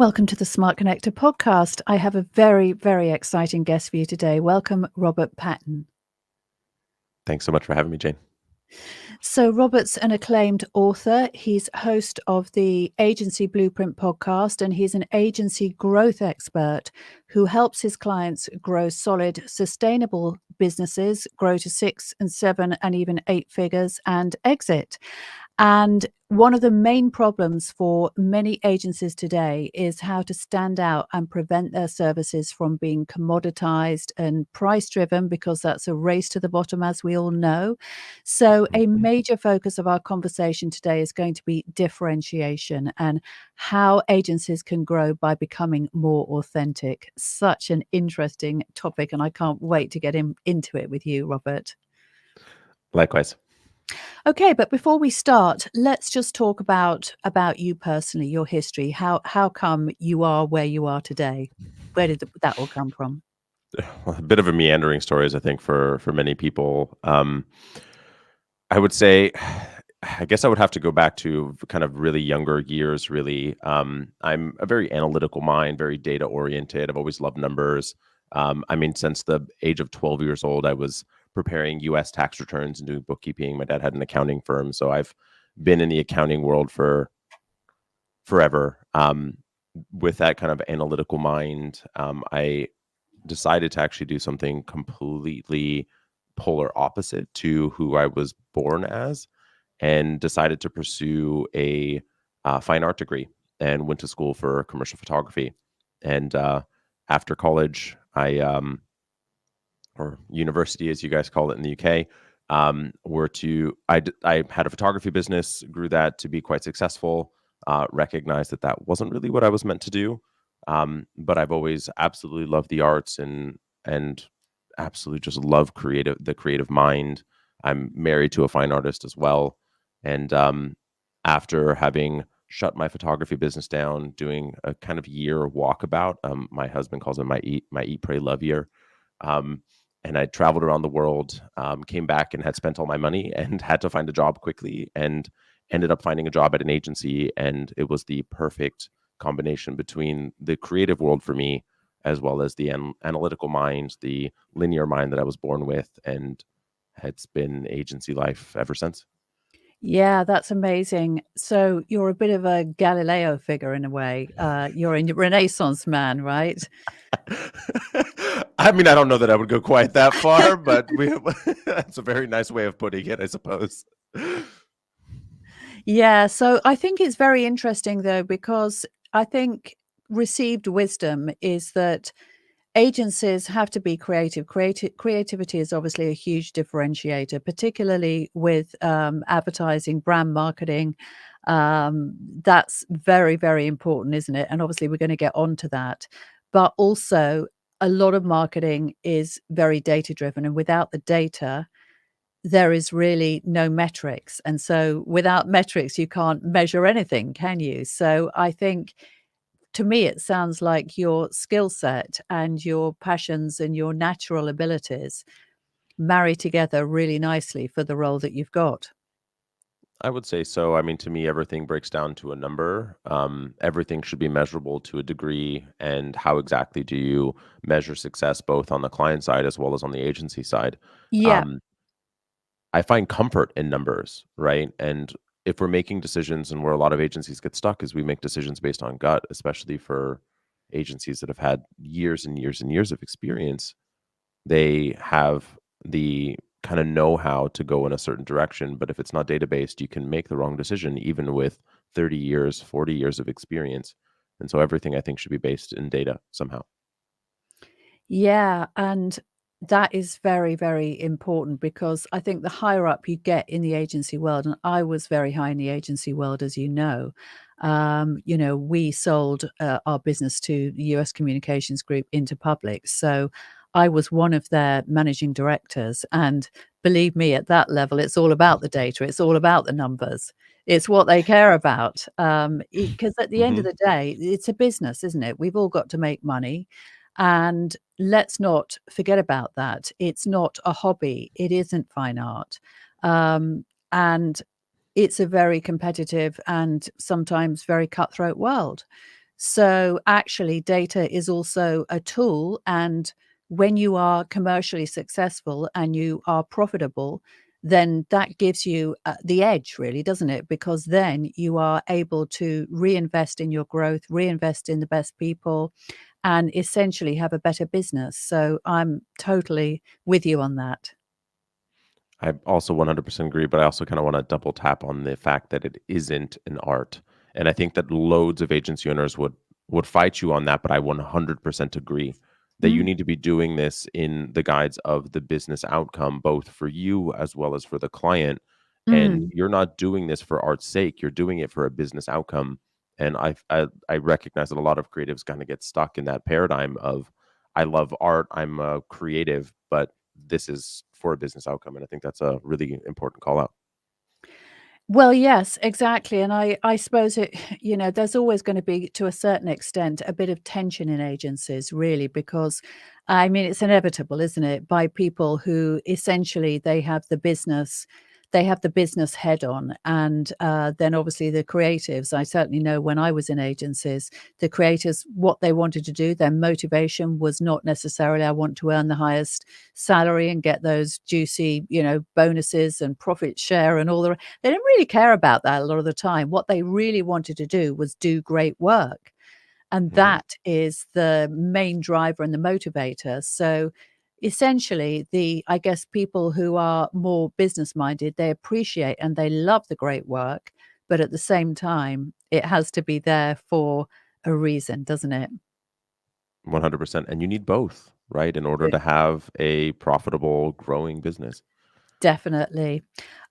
Welcome to the Smart Connector podcast. I have a very, very exciting guest for you today. Welcome, Robert Patin. Thanks so much for having me, Jane. So, Robert's an acclaimed author. He's host of the Agency Blueprint podcast, and he's an agency growth expert who helps his clients grow solid, sustainable businesses, grow to 6 and 7 and even 8 figures, and exit. And one of the main problems for many agencies today is how to stand out and prevent their services from being commoditized and price driven, because that's a race to the bottom, as we all know. So, a major focus of our conversation today is going to be differentiation and how agencies can grow by becoming more authentic. Such an interesting topic, and I can't wait to get into it with you, Robert. Likewise. Okay, but before we start, let's just talk about you personally, your history. How come you are where you are today? Where did that all come from? Well, a bit of a meandering story, as I think for many people. I would say, I guess I would have to go back to kind of really younger years. Really, I'm a very analytical mind, very data oriented. I've always loved numbers. Since the age of 12 years old, I was preparing U.S. tax returns and doing bookkeeping. My dad had an accounting firm, so I've been in the accounting world for forever. With that kind of analytical mind, I decided to actually do something completely polar opposite to who I was born as, and decided to pursue a fine art degree and went to school for commercial photography. And after college, or university, as you guys call it in the UK, I had a photography business, grew that to be quite successful, recognized that that wasn't really what I was meant to do. But I've always absolutely loved the arts and absolutely just love the creative mind. I'm married to a fine artist as well. And after having shut my photography business down, doing a kind of year walkabout, my husband calls it my eat, pray, love year. And I traveled around the world, came back and had spent all my money and had to find a job quickly, and ended up finding a job at an agency. And it was the perfect combination between the creative world for me, as well as the analytical mind, the linear mind that I was born with. And it's been agency life ever since. Yeah, that's amazing. So you're a bit of a Galileo figure in a way. You're a Renaissance man, right? I mean, I don't know that I would go quite that far, but that's a very nice way of putting it, I suppose. Yeah, so I think it's very interesting though, because I think received wisdom is that agencies have to be creative. Creativity is obviously a huge differentiator, particularly with advertising, brand marketing. That's very, very important, isn't it? And obviously, we're going to get onto that. But also, a lot of marketing is very data driven, and without the data, there is really no metrics. And so, without metrics, you can't measure anything, can you? So, I think to me, it sounds like your skill set and your passions and your natural abilities marry together really nicely for the role that you've got. I would say so. I mean, to me, everything breaks down to a number. Everything should be measurable to a degree. And how exactly do you measure success, both on the client side as well as on the agency side? Yeah. Um, I find comfort in numbers, right? And if we're making decisions, and where a lot of agencies get stuck is we make decisions based on gut, especially for agencies that have had years and years and years of experience. They have the kind of know-how to go in a certain direction, but if it's not data-based, you can make the wrong decision even with 30 years, 40 years of experience. And so everything, I think, should be based in data somehow. Yeah, and that is very, very important, because I think the higher up you get in the agency world, and I was very high in the agency world, as we sold our business to the US Communications Group into public. So I was one of their managing directors. And believe me, at that level, it's all about the data, it's all about the numbers. It's what they care about. Because at the end of Hmm. the day, it's a business, isn't it? We've all got to make money. And let's not forget about that. It's not a hobby. It isn't fine art. And it's a very competitive and sometimes very cutthroat world. So actually, data is also a tool. And when you are commercially successful and you are profitable, then that gives you the edge, really, doesn't it? Because then you are able to reinvest in your growth, reinvest in the best people, and essentially have a better business. So I'm totally with you on that. I also 100% agree, but I also kind of want to double tap on the fact that it isn't an art. And I think that loads of agency owners would fight you on that, but I 100% agree that you Mm, need to be doing this in the guides of the business outcome, both for you as well as for the client. And mm. you're not doing this for art's sake, you're doing it for a business outcome. And I recognize that a lot of creatives kind of get stuck in that paradigm of I love art, I'm a creative, but this is for a business outcome, and I think that's a really important call out. Well, yes, exactly, and I suppose it there's always gonna be, to a certain extent, a bit of tension in agencies, really, because, I mean, it's inevitable, isn't it, by people who essentially they have the business head on, and, then obviously the creatives. I certainly know when I was in agencies, the creators, what they wanted to do, their motivation was not necessarily, "I want to earn the highest salary and get those juicy, bonuses and profit share and all the." They didn't really care about that a lot of the time. What they really wanted to do was do great work, and Mhm. that is the main driver and the motivator. So, essentially, I guess people who are more business-minded, they appreciate and they love the great work, but at the same time, it has to be there for a reason, doesn't it? 100%, and you need both, right, in order Good. to have a profitable, growing business. Definitely.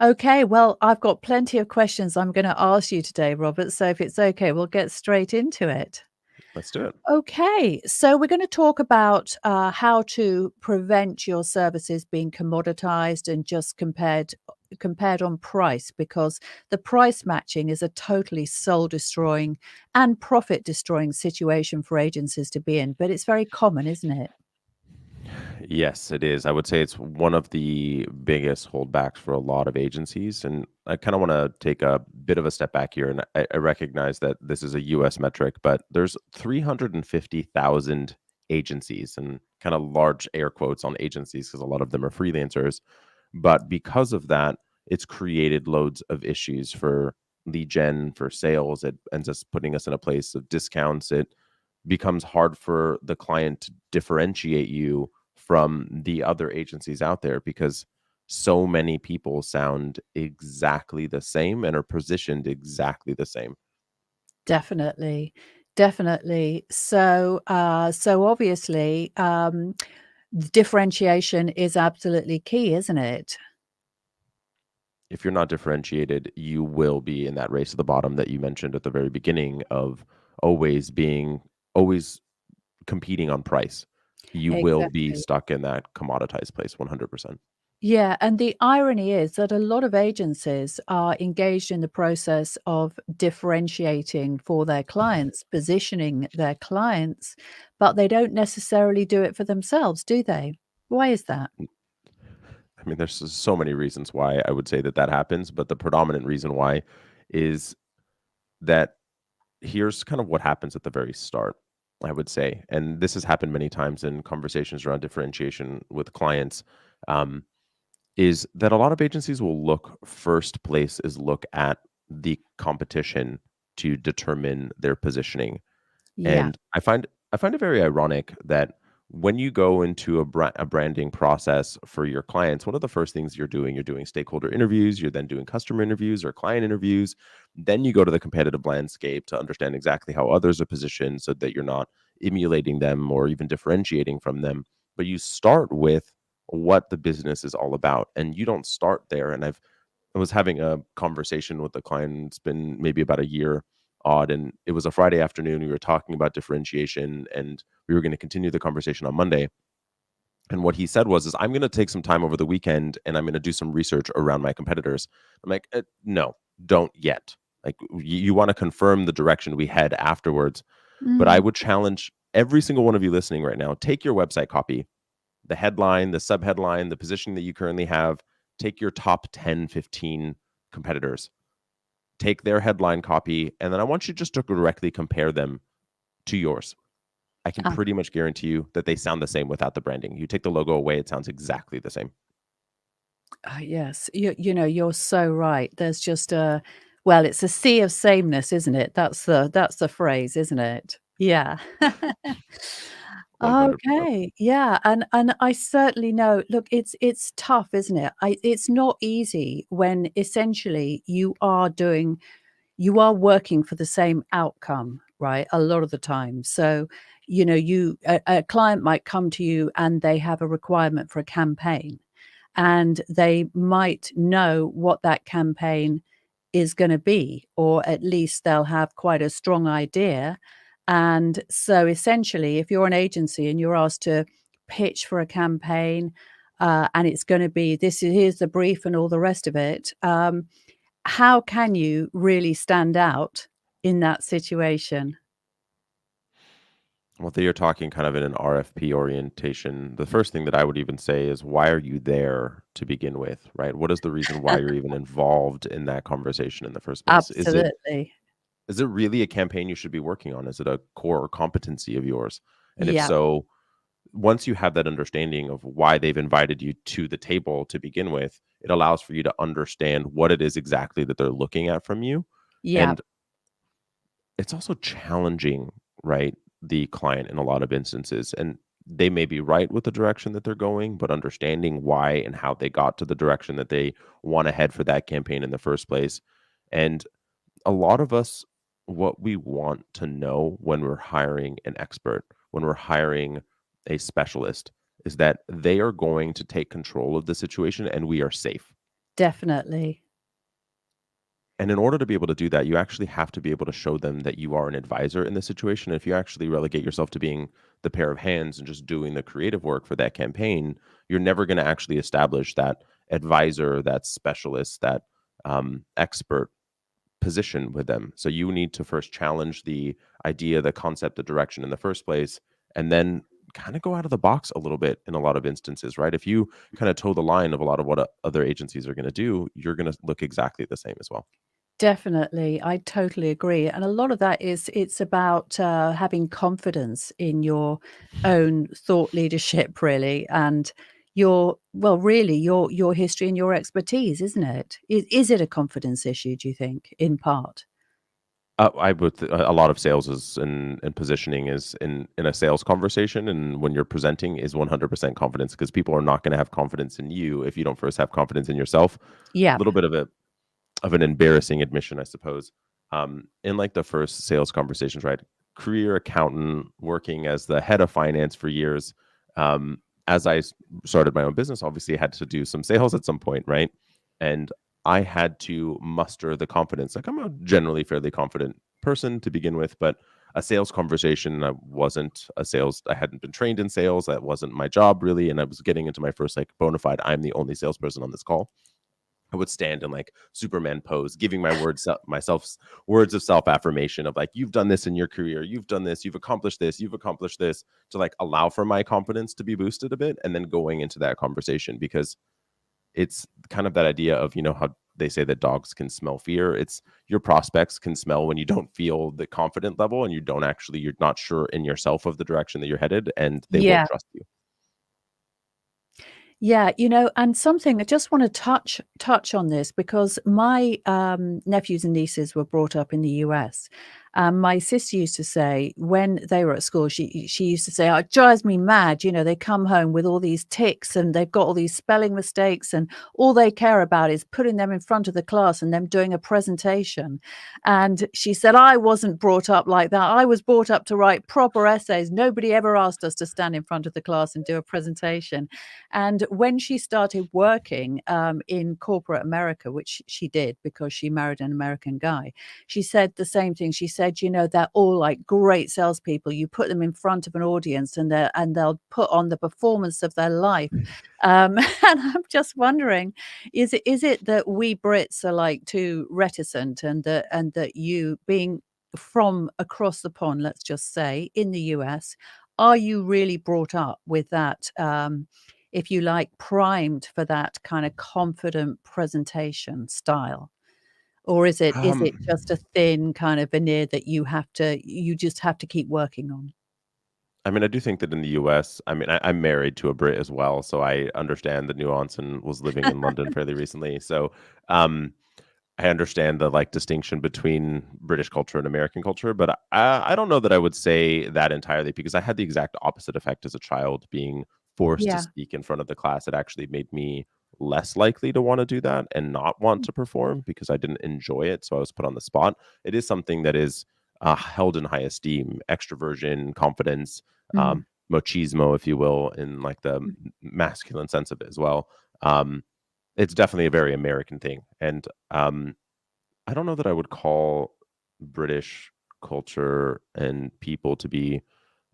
Okay, well, I've got plenty of questions I'm gonna ask you today, Robert, so if it's okay, we'll get straight into it. Let's do it. Okay, so we're gonna talk about, how to prevent your services being commoditized and just compared on price, because the price matching is a totally soul-destroying and profit-destroying situation for agencies to be in, but it's very common, isn't it? Yes, it is. I would say it's one of the biggest holdbacks for a lot of agencies. And I kind of want to take a bit of a step back here. And I recognize that this is a US metric, but there's 350,000 agencies, and kind of large air quotes on agencies because a lot of them are freelancers. But because of that, it's created loads of issues for lead gen, for sales. It ends up putting us in a place of discounts. It becomes hard for the client to differentiate you from the other agencies out there because so many people sound exactly the same and are positioned exactly the same. Definitely, definitely. So obviously, differentiation is absolutely key, isn't it? If you're not differentiated, you will be in that race to the bottom that you mentioned at the very beginning of always competing on price. You will be Exactly. stuck in that commoditized place 100%. Yeah, and the irony is that a lot of agencies are engaged in the process of differentiating for their clients, positioning their clients, but they don't necessarily do it for themselves, do they? Why is that? I mean, there's so many reasons why I would say that that happens, but the predominant reason why is that here's kind of what happens at the very start, I would say. And this has happened many times in conversations around differentiation with clients. Um, is that a lot of agencies will look first place is look at the competition to determine their positioning. Yeah, And I find it very ironic that when you go into a branding process for your clients, one of the first things you're doing stakeholder interviews, you're then doing customer interviews or client interviews. Then you go to the competitive landscape to understand exactly how others are positioned so that you're not emulating them or even differentiating from them. But you start with what the business is all about, and you don't start there. And I was having a conversation with a client. It's been maybe about a year odd, and it was a Friday afternoon. We were talking about differentiation, and we were going to continue the conversation on Monday. And what he said was, "I'm going to take some time over the weekend, and I'm going to do some research around my competitors." I'm like, "No, don't yet. Like, you want to confirm the direction we head afterwards." But I mm, would challenge every single one of you listening right now: take your website copy, the headline, the subheadline, the position that you currently have. Take your top 10, 15 competitors, take their headline copy, and then I want you just to directly compare them to yours. I can Ah, pretty much guarantee you that they sound the same without the branding. You take the logo away, it sounds exactly the same. yes, you're so right. There's just a well, it's a sea of sameness, isn't it? That's the phrase, isn't it? Yeah. 100%. Okay, yeah, and I certainly know look, it's tough, isn't it? It's not easy when essentially you are working for the same outcome, right? A lot of the time. So, a client might come to you and they have a requirement for a campaign, and they might know what that campaign is going to be, or at least they'll have quite a strong idea. And so, essentially, if you're an agency and you're asked to pitch for a campaign, and it's going to be here's the brief and all the rest of it. How can you really stand out in that situation? Well, you're talking kind of in an RFP orientation. The first thing that I would even say is, why are you there to begin with, right? What is the reason why you're even involved in that conversation in the first place? Absolutely. Is it really a campaign you should be working on? Is it a core competency of yours? And if Yeah, so, once you have that understanding of why they've invited you to the table to begin with, it allows for you to understand what it is exactly that they're looking at from you. yeah, And it's also challenging, right, the client in a lot of instances. And they may be right with the direction that they're going, but understanding why and how they got to the direction that they want to head for that campaign in the first place. And a lot of us, what we want to know when we're hiring an expert, when we're hiring a specialist, is that they are going to take control of the situation and we are safe. definitely. And in order to be able to do that, you actually have to be able to show them that you are an advisor in the situation. If you actually relegate yourself to being the pair of hands and just doing the creative work for that campaign, you're never going to actually establish that advisor, that specialist, that expert position with them. So you need to first challenge the idea, the concept, the direction in the first place, and then kind of go out of the box a little bit in a lot of instances, right? If you kind of toe the line of a lot of what other agencies are going to do, you're going to look exactly the same as well. Definitely, I totally agree, and a lot of that is it's about, having confidence in your own thought leadership really, and your well, really, your history and your expertise, isn't it? Is it a confidence issue, do you think, in part? I would a lot of sales is and positioning is in a sales conversation, and when you're presenting is 100% confidence because people are not going to have confidence in you if you don't first have confidence in yourself. A Yep, little bit of an embarrassing admission, I suppose. In like the first sales conversations, right? Career accountant, working as the head of finance for years. As started my own business, obviously I had to do some sales at some point, right? And I had to muster the confidence. Like I'm a generally fairly confident person to begin with, but a sales conversation, I wasn't a sales. I hadn't been trained in sales. That wasn't my job really, and I was getting into my first like bona fide. I'm the only salesperson on this call. I would stand in like Superman pose, giving myself words of self affirmation of like, you've done this in your career, you've done this, you've accomplished this, to like allow for my confidence to be boosted a bit, and then going into that conversation because it's kind of that idea of how they say that dogs can smell fear. It's your prospects can smell when you don't feel the confident level and you're not sure in yourself of the direction that you're headed, and they won't yeah. trust you. Yeah, and something I just want to touch on this because my nephews and nieces were brought up in the US. My sister used to say when they were at school, she used to say, "Oh, it drives me mad. They come home with all these tics and they've got all these spelling mistakes, and all they care about is putting them in front of the class and them doing a presentation." And she said, "I wasn't brought up like that. I was brought up to write proper essays. Nobody ever asked us to stand in front of the class and do a presentation." And when she started working in corporate America, which she did because she married an American guy, she said the same thing. She said, they're all like great salespeople. You put them in front of an audience and they'll put on the performance of their life. And I'm just wondering, is it that we Brits are like too reticent and that you being from across the pond, let's just say, in the US, are you really brought up with that? If you like, primed for that kind of confident presentation style? Or is it Um, just a thin kind of veneer that you just have to keep working on? I mean, I do think that in the US, I mean, I'm married to a Brit as well, so I understand the nuance and was living in London fairly recently. So, um, I understand the like distinction between British culture and American culture, but I don't know that I would say that entirely because I had the exact opposite effect as a child being forced to Yeah. speak in front of the class. It actually made me less likely to want to do that and not want to perform because I didn't enjoy it. So I was put on the spot. It is something that is held in high esteem, extroversion, confidence, Mm. machismo, if you will, in like the Mm. masculine sense of it as well. Um, it's definitely a very American thing. And I don't know that I would call British culture and people to be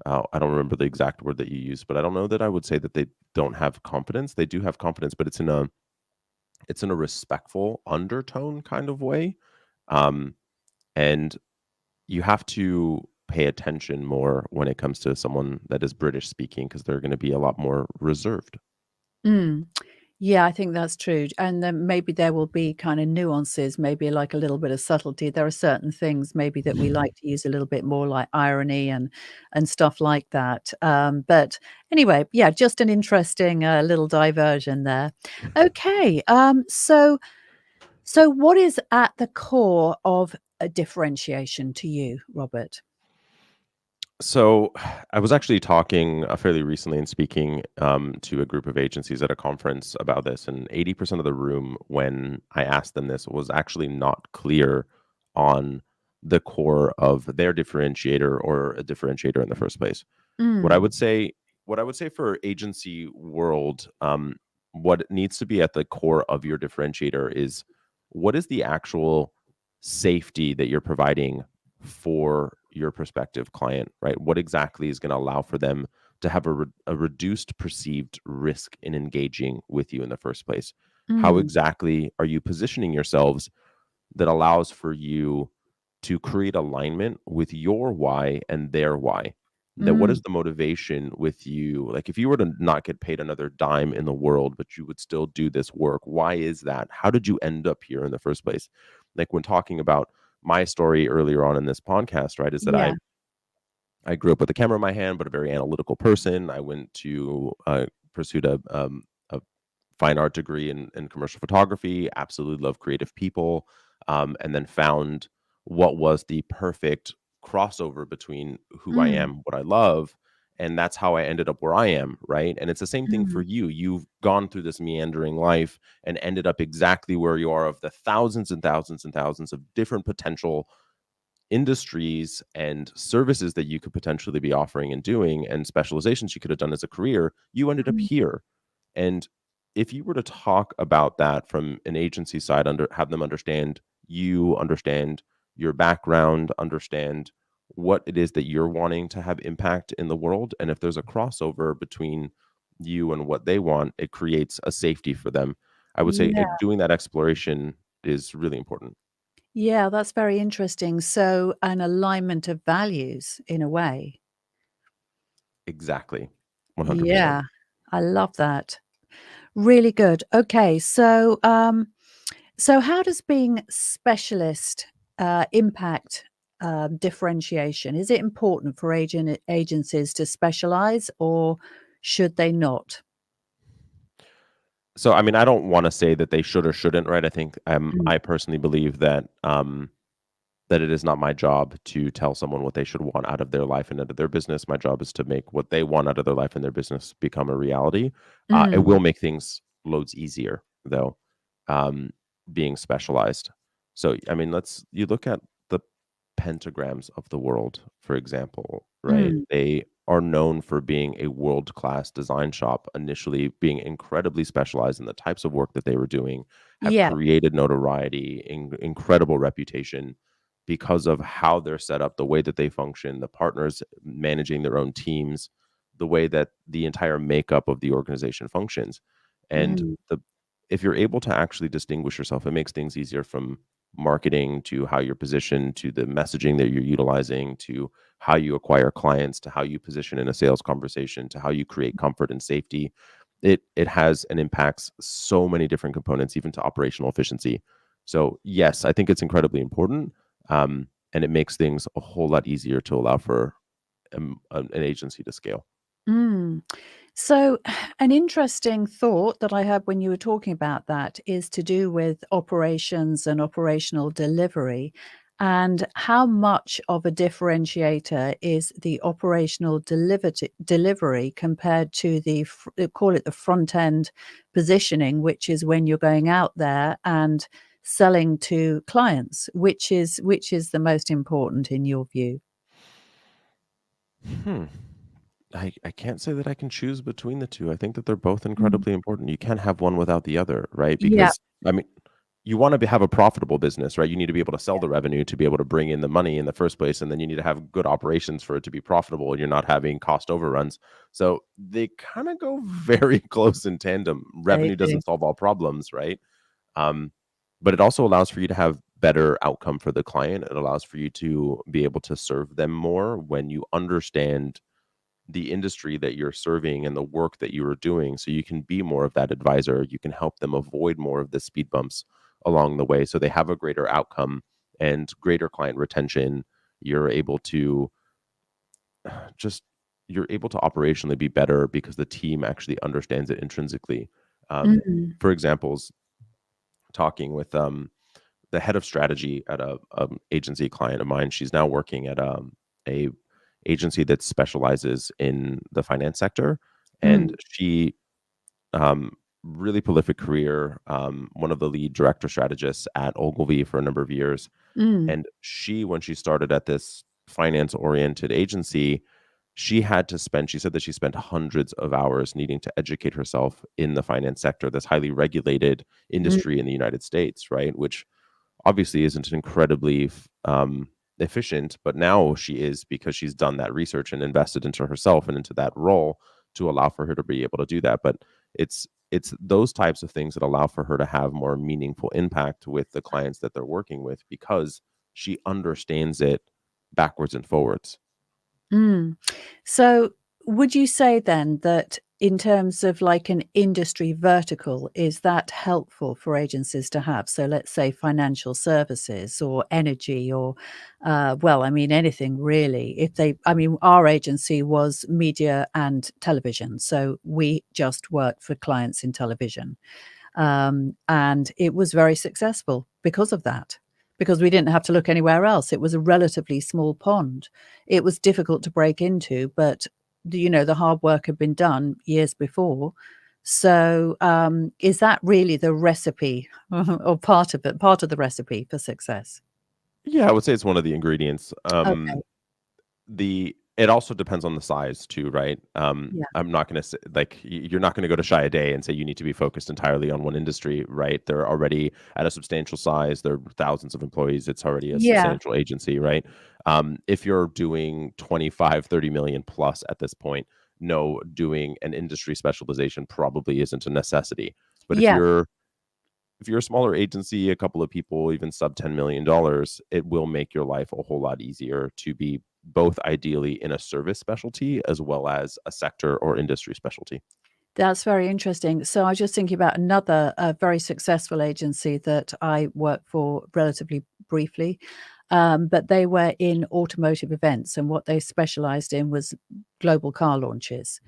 I don't remember the exact word that you used, but I don't know that I would say that they don't have confidence. They do have confidence, but it's in a respectful undertone kind of way. Um, and you have to pay attention more when it comes to someone that is British speaking because they're going to be a lot more reserved. Mm. Yeah, I think that's true, and then maybe there will be kind of nuances, maybe like a little bit of subtlety. There are certain things maybe that we like to use a little bit more, like irony and stuff like that. But anyway, yeah, just an interesting little diversion there. Okay, so what is at the core of a differentiation to you, Robert? So I was actually talking fairly recently and speaking to a group of agencies at a conference about this, and 80% of the room, when I asked them this, was actually not clear on the core of their differentiator or a differentiator in the first place. What I Mm, would say, what I would say for agency world, what needs to be at the core of your differentiator is what is the actual safety that you're providing for your prospective client, right? What exactly is going to allow for them to have a reduced perceived risk in engaging with you in the first place? How mm, exactly are you positioning yourselves that allows for you to create alignment with your why and their why? That what mm, is the motivation with you? Like if you were to not get paid another dime in the world, but you would still do this work, why is that? How did you end up here in the first place? Like when talking about my story earlier on in this podcast, right, is that yeah, I grew up with a camera in my hand, but a very analytical person. I went to pursued a fine art degree in commercial photography. Absolutely love creative people, and then found what was the perfect crossover between who I mm, am, what I love, and that's how I ended up where I am. Right, and it's the same thing for mm, you. You've gone through this meandering life and ended up exactly where you are of the thousands and thousands and thousands of different potential industries and services that you could potentially be offering and doing and specializations you could have done as a career, you ended up mm, here. And if you were to talk about that from an agency side, have them understand you, understand your background, understand what it is that you're wanting to have impact in the world. And if there's a crossover between you and what they want, it creates a safety for them. I would say yeah. doing that exploration is really important. Yeah, that's very interesting. So, an alignment of values in a way. Exactly. 100%. Yeah, I love that. Really good. Okay, so how does being specialist impact differentiation? Is it important for agencies to specialize, or should they not? So, I mean, I don't wanna say that they should or shouldn't, right? I think, Mm, I personally believe that, that it is not my job to tell someone what they should want out of their life and out of their business. My job is to make what they want out of their life and their business become a reality. It mm, will make things loads easier, though, um, being specialized. So, I mean, you look at the pentagrams of the world, for example, right? mm. They are known for being a world-class design shop, initially being incredibly specialized in the types of work that they were doing, have Yeah. created notoriety, incredible reputation because of how they're set up, the way that they function, the partners managing their own teams, the way that the entire makeup of the organization functions. And Mm, the if you're able to actually distinguish yourself, it makes things easier from marketing to how you're positioned to the messaging that you're utilizing to how you acquire clients to how you position in a sales conversation to how you create comfort and safety. It has and impacts so many different components, even to operational efficiency. So yes, I think it's incredibly important, and it makes things a whole lot easier to allow for an agency to scale. Mm. So, an interesting thought that I had when you were talking about that is to do with operations and operational delivery, and how much of a differentiator is the operational delivery compared to call it the front end positioning, which is when you're going out there and selling to clients, which is the most important in your view? Hmm. I can't say that I can choose between the two. I think that they're both Mm. incredibly important. You can't have one without the other, right? Yeah. Because I mean, you want to have a profitable business, right? You need to be able to sell the revenue to be able to bring in the money in the first place, and then you need to have good operations for it to be profitable. And you're not having cost overruns, so they kind of go very close in tandem. They Revenue do. doesn't solve all problems, right? Um, but it also allows for you to have better outcome for the client. It allows for you to be able to serve them more when you understand the industry that you're serving and the work that you are doing, so you can be more of that advisor. You can help them avoid more of the speed bumps along the way, so they have a greater outcome and greater client retention. You're able to just you're able to operationally be better because the team actually understands it intrinsically. Mm. For examples, talking with the head of strategy at a agency client of mine. She's now working at a agency that specializes in the finance sector, and Mm. she um, really prolific career. One of the lead director strategists at Ogilvy for a number of years, Mm. and she, when she started at this finance oriented agency, she had to spend. She said that she spent hundreds of hours needing to educate herself in the finance sector, this highly regulated Mm. industry in the United States, right? Which obviously isn't incredibly efficient, but now she is, because she's done that research and invested into herself and into that role to allow for her to be able to do that. But it's those types of things that allow for her to have more meaningful impact with the clients that they're working with, because she understands it backwards and forwards. Mm. So, would you say then that in terms of like an industry vertical, is that helpful for agencies to have? So, let's say financial services or energy or, well, I mean, anything really. I mean, our agency was media and television. So, we just worked for clients in television. And it was very successful because of that, because we didn't have to look anywhere else. It was a relatively small pond. It was difficult to break into, but the hard work had been done years before. So, is that really the recipe or part of it, part of the recipe for success? Yeah, I would say it's one of the ingredients. Okay. The It also depends on the size too, right? Yeah. I'm not gonna say, like, you're not gonna go to Shy a Day and say you need to be focused entirely on one industry, right? They're already at a substantial size. They're thousands of employees. It's already a Yeah. substantial agency, right? If you're doing 25, 30 million plus at this point, no, doing an industry specialization probably isn't a necessity. But Yeah. if you're a smaller agency, a couple of people, even sub $10 million, it will make your life a whole lot easier to be both ideally in a service specialty as well as a sector or industry specialty. That's very interesting. So I was just thinking about another very successful agency that I worked for relatively briefly, but they were in automotive events, and what they specialized in was global car launches.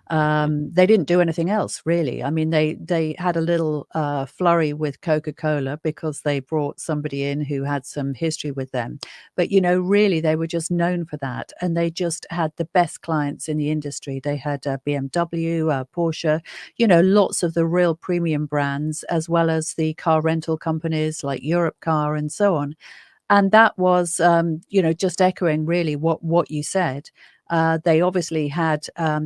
Mhm. They didn't do anything else really. I mean, they had a little flurry with Coca-Cola because they brought somebody in who had some history with them. But really, they were just known for that, and they just had the best clients in the industry. They had BMW, Porsche, lots of the real premium brands, as well as the car rental companies like Europe Car and so on. And that was, just echoing really what you said. They obviously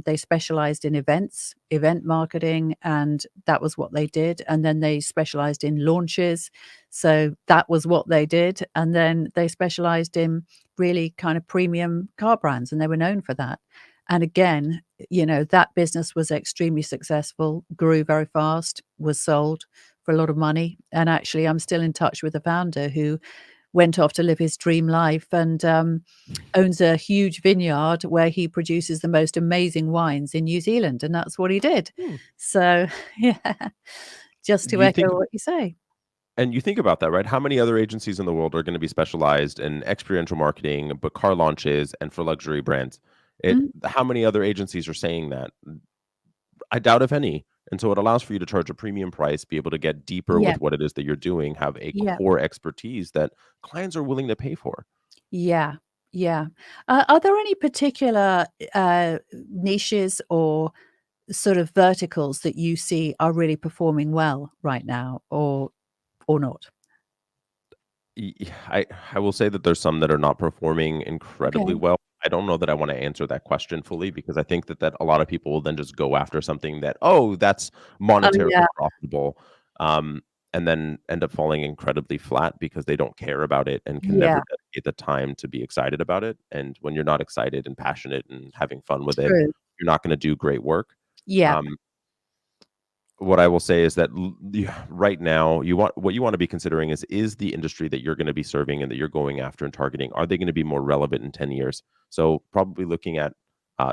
they specialized in events, event marketing, and that was what they did. And then they specialized in launches. So that was what they did. And then they specialized in really kind of premium car brands, and they were known for that. And again, that business was extremely successful, grew very fast, was sold for a lot of money. And actually, I'm still in touch with the founder who went off to live his dream life and, owns a huge vineyard where he produces the most amazing wines in New Zealand, and that's what he did. Hmm. So, yeah, just Do to you think echo what you say. And you think about that, right? How many other agencies in the world are going to be specialized in experiential marketing, but car launches and for luxury brands? Mm, How many other agencies are saying that? I doubt if any. And so it allows for you to charge a premium price, be able to get deeper yeah, with what it is that you're doing, have a yeah, core expertise that clients are willing to pay for. yeah, yeah. Are there any particular, niches or sort of verticals that you see are really performing well right now or not? I will say that there's some that are not performing incredibly Okay. well. I don't know that I want to answer that question fully because I think that a lot of people will then just go after something that, oh, that's Oh, monetarily yeah, profitable, um, and then end up falling incredibly flat because they don't care about it and can yeah, never dedicate the time to be excited about it. And when you're not excited and passionate and having fun with it, true. you're not going to do great work. Yeah. Um, what I will say is that right now, what you want to be considering is the industry that you're going to be serving and that you're going after and targeting, are they going to be more relevant in 10 years? So probably looking at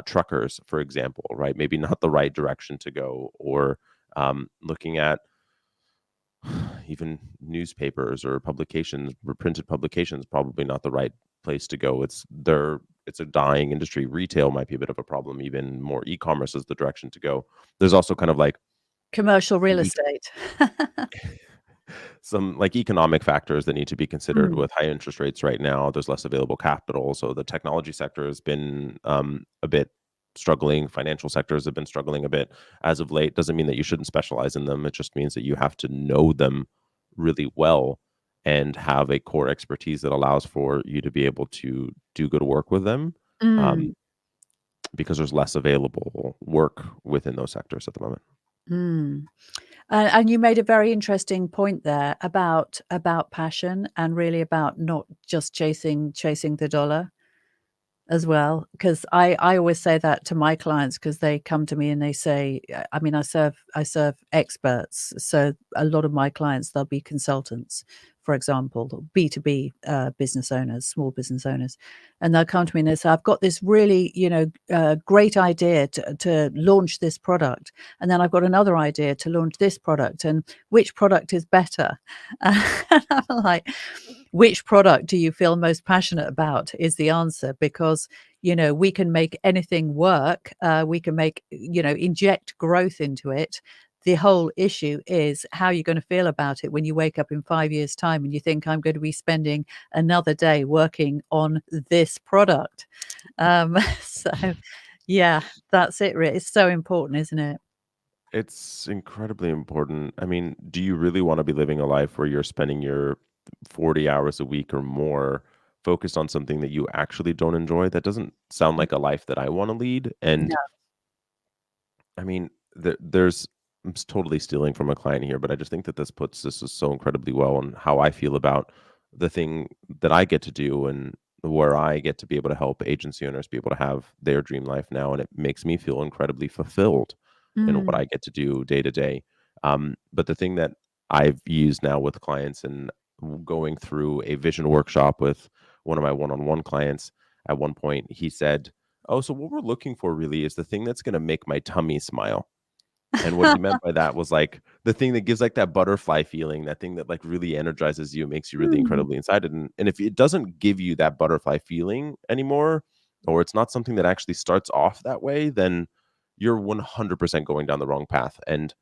truckers, for example, right? Maybe not the right direction to go, or looking at even newspapers or publications, or printed publications, probably not the right place to go. It's a dying industry. Retail might be a bit of a problem. Even more e-commerce is the direction to go. There's also kind of like Commercial real estate. some like economic factors that need to be considered Mm, with high interest rates right now. There's less available capital, so the technology sector has been a bit struggling. Financial sectors have been struggling a bit as of late. Doesn't mean that you shouldn't specialize in them. It just means that you have to know them really well and have a core expertise that allows for you to be able to do good work with them, um, mm, because there's less available work within those sectors at the moment. mm. And you made a very interesting point there about passion and really about not just chasing the dollar. As well, because I always say that to my clients because they come to me and they say, I mean, I serve experts, so a lot of my clients, they'll be consultants, for example, B2B, business owners, small business owners, and they'll come to me and they say, "I've got this really, great idea to launch this product, and then I've got another idea to launch this product, and which product is better?" And I'm like, which product do you feel most passionate about is the answer because we can make anything work, we can make inject growth into it. The whole issue is how you're going to feel about it when you wake up in 5 years time and you think I'm going to be spending another day working on this product. So yeah, that's it really. It's so important, isn't it? It's incredibly important. I mean, do you really want to be living a life where you're spending your 40 hours a week or more focused on something that you actually don't enjoy? That doesn't sound like a life that I want to lead. And No. I mean, there's totally stealing from a client here, but I just think that this puts this is so incredibly well on how I feel about the thing that I get to do and where I get to be able to help agency owners be able to have their dream life now, and it makes me feel incredibly fulfilled in what I Mm, get to do day to day. But the thing that I've used now with clients and going through a vision workshop with one of my one-on-one clients, at one point he said, "Oh, so what we're looking for really is the thing that's gonna make my tummy smile." And what he meant by that was, like, the thing that gives, like, that butterfly feeling, that thing that, like, really energizes you, makes you really mm, incredibly excited, and if it doesn't give you that butterfly feeling anymore, or it's not something that actually starts off that way, then you're 100% going down the wrong path, and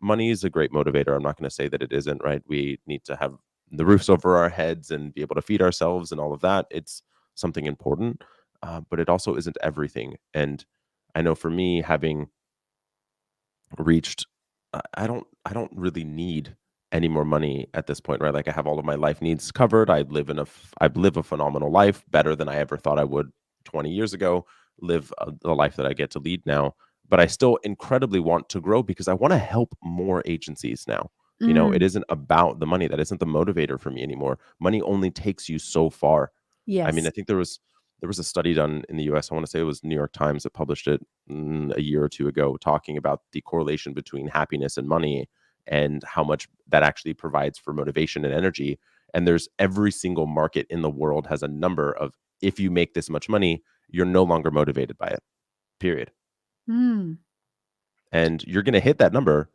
money is a great motivator. I'm not gonna say that it isn't, right? We need to have the roofs over our heads and be able to feed ourselves and all of that. It's something important, but it also isn't everything, and I know for me, having reached I don't really need any more money at this point, right? Like I have all of my life needs covered. I live a phenomenal life, better than I ever thought I would 20 years ago, live the life that I get to lead now. But I still incredibly want to grow because I want to help more agencies now. It mm. isn't about the money. That isn't the motivator for me anymore. Money only takes you so far. I mean, Yes. I think there was a study done in the US. I want to say it was New York Times that published it a year or two ago, talking about the correlation between happiness and money and how much that actually provides for motivation and energy. And there's every single market in the world has a number of, if you make this much money, you're no longer motivated by it, period. Mm. And you're going to hit that number.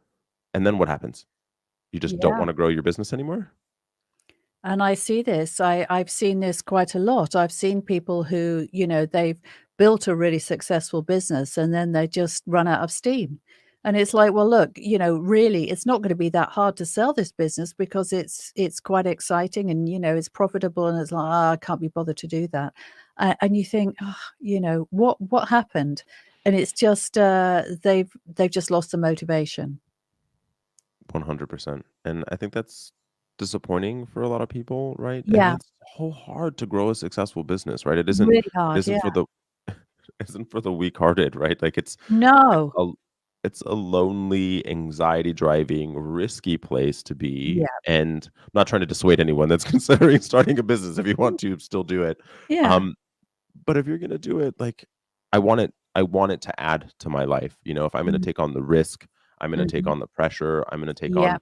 And then what happens? You just don't Yeah. wanna grow your business anymore? And I see this. I've seen this quite a lot. I've seen people who, they've built a really successful business and then they just run out of steam. And it's like, well, look, really, it's not going to be that hard to sell this business because it's quite exciting and it's profitable and it's like, I can't be bothered to do that. And you think, oh, what happened? And it's just they've just lost the motivation. 100%. And I think that's disappointing for a lot of people, right? And Yeah, it's so hard to grow a successful business, right? really It hard. isn't Yeah. for the isn't for the weak-hearted, right? Like it's No. a it's a lonely, anxiety-driving, risky place to be. Yeah. And I'm not trying to dissuade anyone that's considering starting a business. If you want to, still do it. Yeah. Um, but if you're gonna do it, like I want it to add to my life. If I'm gonna Mhm, take on the risk, I'm gonna take mhm. on the pressure, I'm gonna take Yeah, on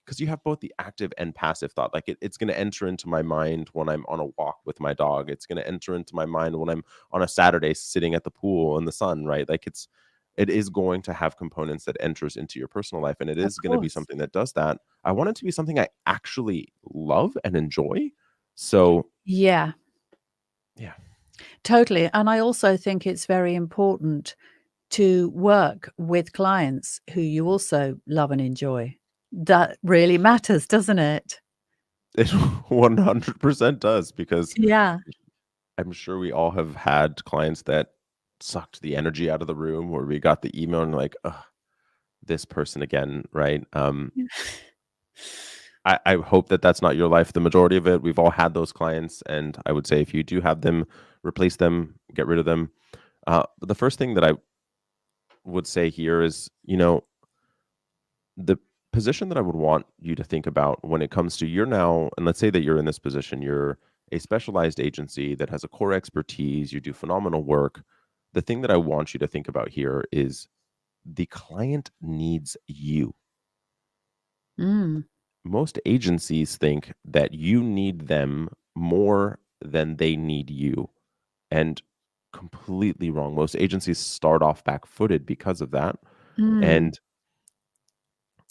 because you have both the active and passive thought. Like it's going to enter into my mind when I'm on a walk with my dog. It's going to enter into my mind when I'm on a Saturday sitting at the pool in the sun, right? Like it is going to have components that enters into your personal life, and it of is going to be course. something that does that. I want it to be something I actually love and enjoy. So Yeah, yeah, totally, and I also think it's very important to work with clients who you also love and enjoy. That really matters, doesn't it? it 100% does because Yeah. I'm sure we all have had clients that sucked the energy out of the room, where we got the email and like, ugh, this person again, right? I hope that that's not your life. The majority of it, we've all had those clients, and I would say if you do have them, replace them, get rid of them. But the first thing that I would say here is, the position that I would want you to think about when it comes to you're now, and let's say that you're in this position, you're a specialized agency that has a core expertise, you do phenomenal work. The thing that I want you to think about here is the client needs you. Mm, Most agencies think that you need them more than they need you, and completely wrong. Most agencies start off back-footed because of that. mm, And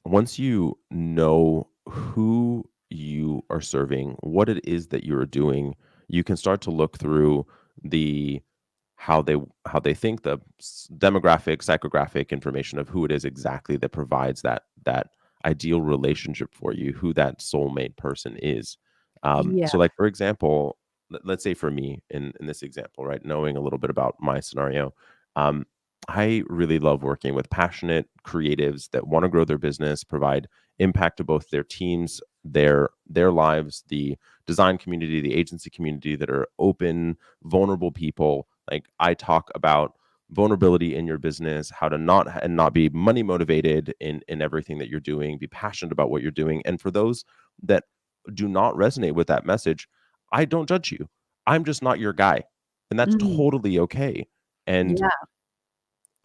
once you know who you are serving, what it is that you're doing, you can start to look through the how they think, the demographic, psychographic information of who it is exactly that provides that ideal relationship for you, who that soulmate person is. yeah, So, like for example, let's say for me in this example, right, knowing a little bit about my scenario, um, I really love working with passionate creatives that want to grow their business, provide impact to both their teams, their lives, the design community, the agency community, that are open, vulnerable people. Like I talk about vulnerability in your business, how to not be money motivated in everything that you're doing, be passionate about what you're doing. And for those that do not resonate with that message, I don't judge you. I'm just not your guy. And that's mm, totally okay. And yeah,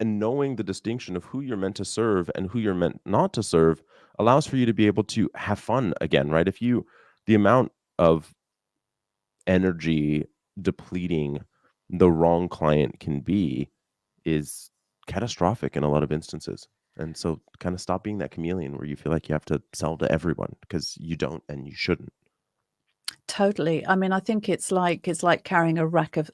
knowing the distinction of who you're meant to serve and who you're meant not to serve allows for you to be able to have fun again, right? If you the amount of energy depleting the wrong client can be is catastrophic in a lot of instances. And so kind of stop being that chameleon where you feel like you have to sell to everyone, because you don't and you shouldn't. totally. I mean, I think it's like carrying a rack of,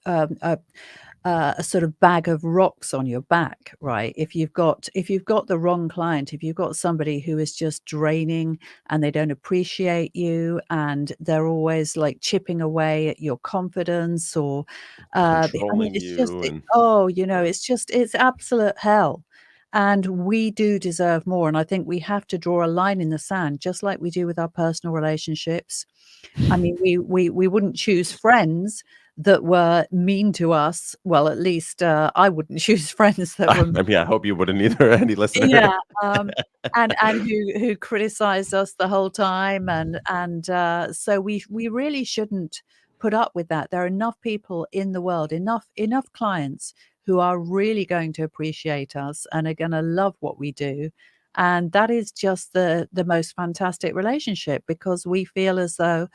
a sort of bag of rocks on your back, right? If you've got the wrong client, if you've got somebody who is just draining and they don't appreciate you and they're always like chipping away at your confidence or, I mean, Controlling it's just, you and yeah. it's absolute hell. And we do deserve more. And I think we have to draw a line in the sand, just like we do with our personal relationships. I mean, we wouldn't choose friends that were mean to us. Well, at least, I wouldn't choose friends that I were mean, I hope you wouldn't either, any listener. yeah, and who criticized us the whole time, and so we really shouldn't put up with that. There are enough people in the world, enough clients who are really going to appreciate us and are gonna love what we do, and that is just the most fantastic relationship because we feel as though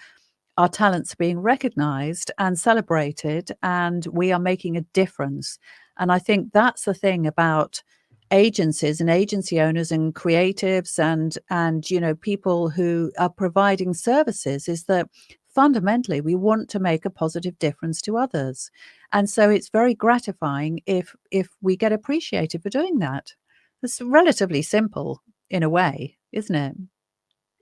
our talents are being recognized and celebrated, and we are making a difference. And I think that's the thing about agencies and agency owners and creatives and people who are providing services is that fundamentally we want to make a positive difference to others, and so it's very gratifying if we get appreciated for doing that. It's relatively simple in a way, isn't it?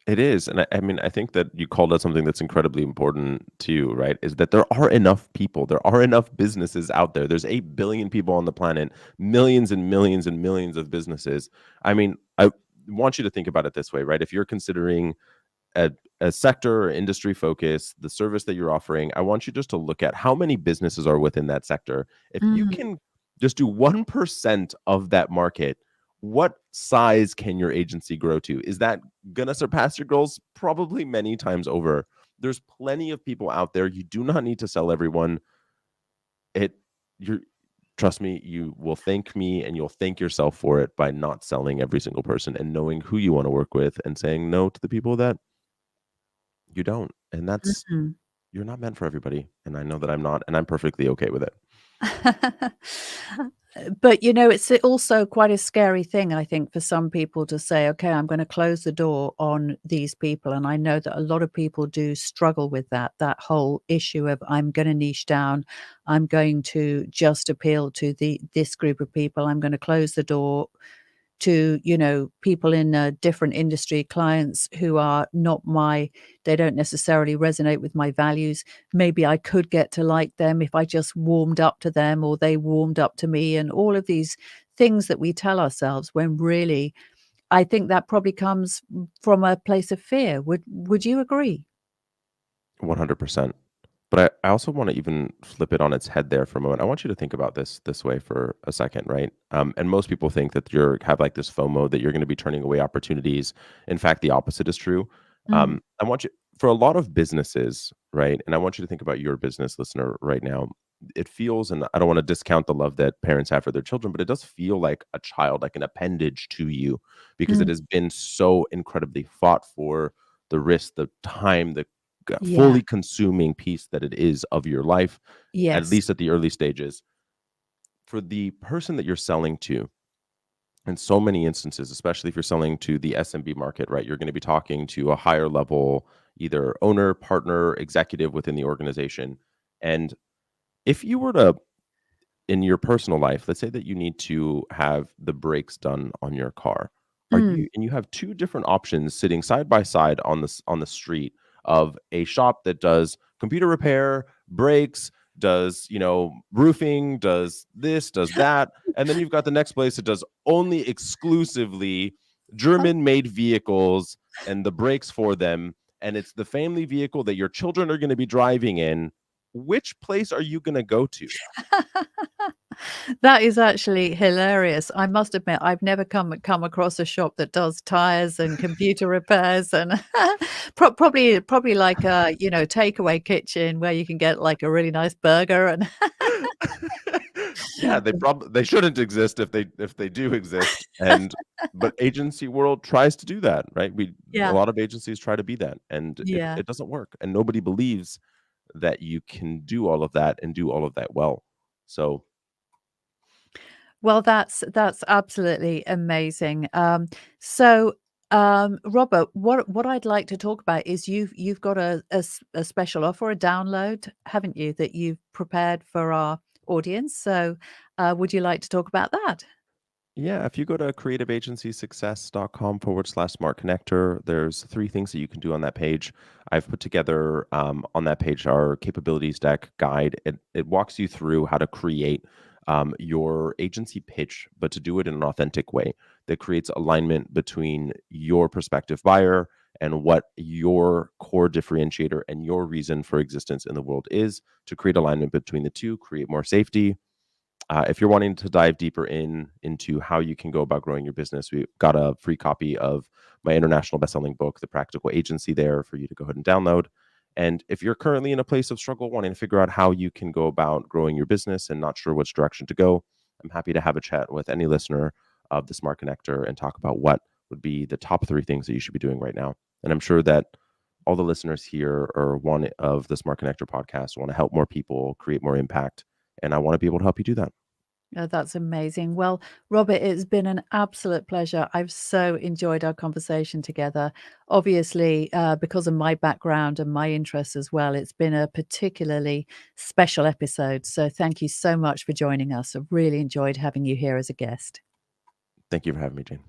It is. And I mean, I think that you called out something that's incredibly important to you, right? Is that there are enough people, there are enough businesses out there. There's 8 billion people on the planet, millions and millions and millions of businesses. I mean, I want you to think about it this way, right? If you're considering a, a sector or industry focus, the service that you're offering, I want you just to look at how many businesses are within that sector. If you Mm. can just do 1% of that market, what size can your agency grow to? Is that going to surpass your goals? Probably many times over. There's plenty of people out there. You do not need to sell everyone. It you're Trust me, you will thank me and you'll thank yourself for it by not selling every single person and knowing who you want to work with and saying no to the people that you don't. And that's Mhm. you're not meant for everybody. And I know that I'm not, and I'm perfectly okay with it. But, it's also quite a scary thing, I think, for some people to say, "Okay, I'm gonna close the door on these people," and I know that a lot of people do struggle with that whole issue of, "I'm gonna niche down. I'm going to just appeal to this group of people. I'm gonna close the door to, people in a different industry, clients who are not they don't necessarily resonate with my values. Maybe I could get to like them if I just warmed up to them or they warmed up to me," and all of these things that we tell ourselves when really I think that probably comes from a place of fear. Would you agree? 100%. But I also want to even flip it on its head there for a moment. I want you to think about this way for a second, right? And most people think that you're have like this FOMO that you're going to be turning away opportunities. In fact, the opposite is true. Mm, I want you for a lot of businesses, right? And I want you to think about your business listener right now. It feels, and I don't want to discount the love that parents have for their children, but it does feel like a child, like an appendage to you, because it mm, has been so incredibly fought for, the risk, the time, the yeah. fully consuming piece that it is of your life, at Yes. least at the early stages. For the person that you're selling to, in so many instances, especially if you're selling to the SMB market, right? You're going to be talking to a higher level, either owner, partner, executive within the organization. And if you were to, in your personal life, let's say that you need to have the brakes done on your car. Are Mm. you and you have two different options sitting side by side on the street of a shop that does computer repair, brakes, does, roofing, does this, does that, and then you've got the next place that does only exclusively German made vehicles and the brakes for them, and it's the family vehicle that your children are going to be driving in. Which place are you going to go to? That is actually hilarious. I must admit, I've never come across a shop that does tires and computer repairs and probably like a, takeaway kitchen where you can get like a really nice burger and Yeah, they shouldn't exist if they do exist, and but agency world tries to do that, right? A Yeah, lot of agencies try to be that, and yeah. it doesn't work, and nobody believes that you can do all of that and do all of that well. So, Well, that's absolutely amazing. Robert, what I'd like to talk about is you've got a special offer, a download, haven't you, that you've prepared for our audience? So, would you like to talk about that? yeah, if you go to creativeagencysuccess.com/smart connector, there's 3 things that you can do on that page. I've put together on that page our capabilities deck guide. It walks you through how to create your agency pitch, but to do it in an authentic way that creates alignment between your prospective buyer and what your core differentiator and your reason for existence in the world is, to create alignment between the two, create more safety. If you're wanting to dive deeper into how you can go about growing your business, we've got a free copy of my international best-selling book, The Practical Agency, there for you to go ahead and download. And if you're currently in a place of struggle, wanting to figure out how you can go about growing your business and not sure which direction to go, I'm happy to have a chat with any listener of the Smart Connector and talk about what would be the top 3 things that you should be doing right now. And I'm sure that all the listeners here are one of the Smart Connector podcast, want to help more people, create more impact, and I want to be able to help you do that. Oh, that's amazing. Well, Robert, it's been an absolute pleasure. I've so enjoyed our conversation together. Obviously, because of my background and my interests as well, it's been a particularly special episode. So thank you so much for joining us. I've really enjoyed having you here as a guest. Thank you for having me, Jane.